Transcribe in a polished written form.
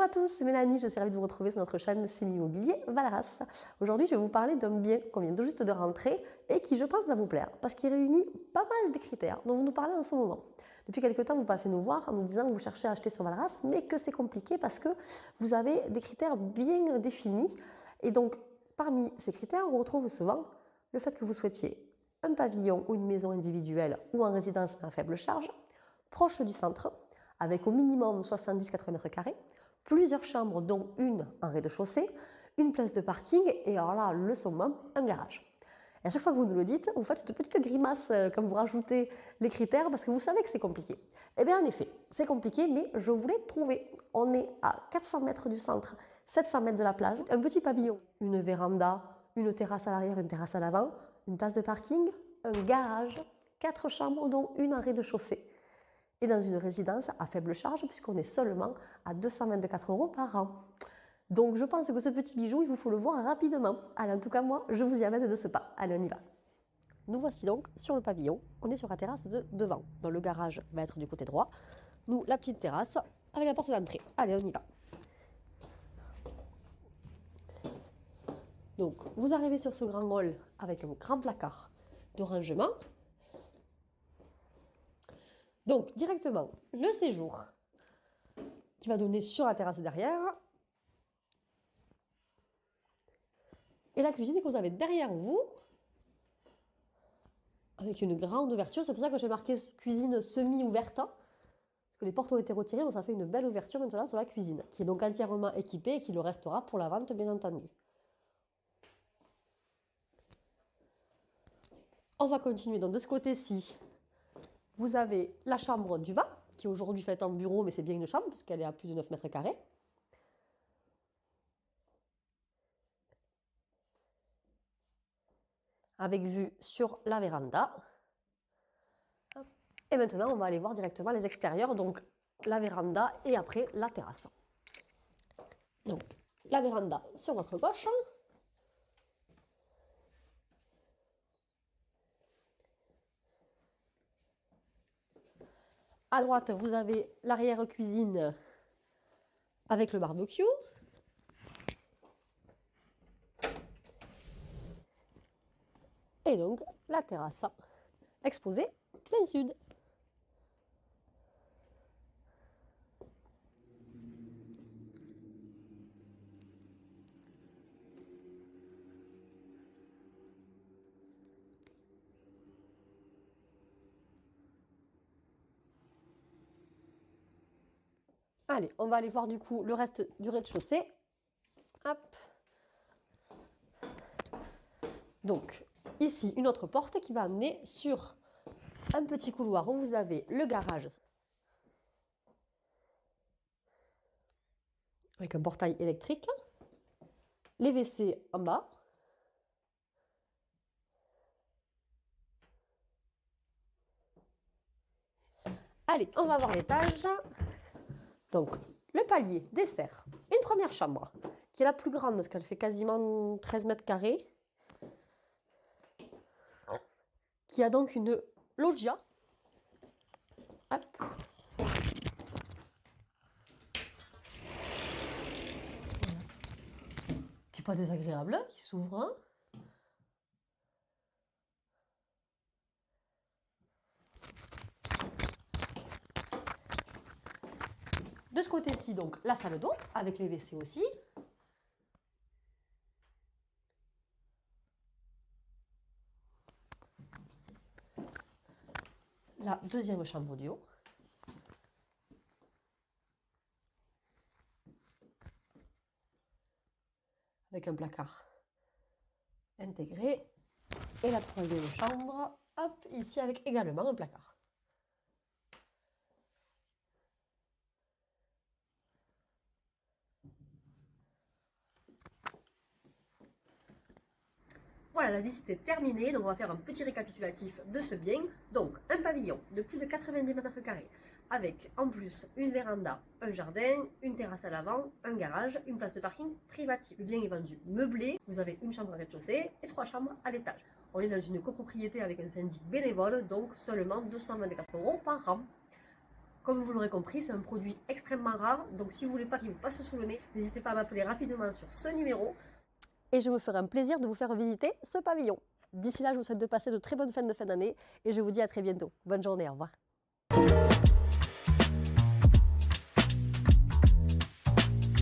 Bonjour à tous, c'est Mélanie, je suis ravie de vous retrouver sur notre chaîne Sim Immobilier Valras. Aujourd'hui, je vais vous parler d'un bien qu'on vient tout juste de rentrer et qui, je pense, va vous plaire parce qu'il réunit pas mal de critères dont vous nous parlez en ce moment. Depuis quelques temps, vous passez nous voir en nous disant que vous cherchez à acheter sur Valras, mais que c'est compliqué parce que vous avez des critères bien définis. Et donc, parmi ces critères, on retrouve souvent le fait que vous souhaitiez un pavillon ou une maison individuelle ou en résidence à faible charge, proche du centre, avec au minimum 70-80 mètres carrés, plusieurs chambres dont une en rez-de-chaussée, une place de parking et alors là, le summum, un garage. Et à chaque fois que vous nous le dites, vous faites une petite grimace quand vous rajoutez les critères parce que vous savez que c'est compliqué. Eh bien en effet, c'est compliqué, mais je vous l'ai trouvé. On est à 400 mètres du centre, 700 mètres de la plage, un petit pavillon, une véranda, une terrasse à l'arrière, une terrasse à l'avant, une place de parking, un garage, 4 chambres dont une en rez-de-chaussée. Et dans une résidence à faible charge puisqu'on est seulement à 224 € par an. Donc je pense que ce petit bijou, il vous faut le voir rapidement. Allez, en tout cas moi, je vous y amène de ce pas. Allez, on y va. Nous voici donc sur le pavillon. On est sur la terrasse de devant. Donc le garage va être du côté droit. Nous, la petite terrasse avec la porte d'entrée. Allez, on y va. Donc vous arrivez sur ce grand hall avec un grand placard de rangement. Donc, directement, le séjour qui va donner sur la terrasse derrière et la cuisine que vous avez derrière vous avec une grande ouverture. C'est pour ça que j'ai marqué cuisine semi-ouverte parce que les portes ont été retirées, donc ça fait une belle ouverture maintenant sur la cuisine qui est donc entièrement équipée et qui le restera pour la vente, bien entendu. On va continuer. Donc, de ce côté-ci, vous avez la chambre du bas qui est aujourd'hui faite en bureau, mais c'est bien une chambre puisqu'elle est à plus de 9 mètres carrés. Avec vue sur la véranda. Et maintenant, on va aller voir directement les extérieurs, donc la véranda et après la terrasse. Donc, la véranda sur votre gauche. À droite, vous avez l'arrière-cuisine avec le barbecue. Et donc, la terrasse exposée plein sud. Allez, on va aller voir du coup le reste du rez-de-chaussée. Hop. Donc, ici, une autre porte qui va amener sur un petit couloir où vous avez le garage avec un portail électrique, les WC en bas. Allez, on va voir l'étage. Donc, le palier dessert une première chambre qui est la plus grande parce qu'elle fait quasiment 13 mètres carrés. Qui a donc une loggia. Hop. Qui n'est pas désagréable, hein, qui s'ouvre. Hein. De ce côté-ci, donc, la salle d'eau, avec les WC aussi. La deuxième chambre du haut. Avec un placard intégré. Et la troisième chambre, hop, ici avec également un placard. Voilà, la visite est terminée, donc on va faire un petit récapitulatif de ce bien. Donc, un pavillon de plus de 90 mètres carrés, avec en plus une véranda, un jardin, une terrasse à l'avant, un garage, une place de parking privative. Le bien est vendu meublé, vous avez une chambre au rez-de-chaussée et 3 chambres à l'étage. On est dans une copropriété avec un syndic bénévole, donc seulement 224 € par an. Comme vous l'aurez compris, c'est un produit extrêmement rare, donc si vous voulez pas qu'il vous passe sous le nez, n'hésitez pas à m'appeler rapidement sur ce numéro. Et je me ferai un plaisir de vous faire visiter ce pavillon. D'ici là, je vous souhaite de passer de très bonnes fêtes de fin d'année et je vous dis à très bientôt. Bonne journée, au revoir.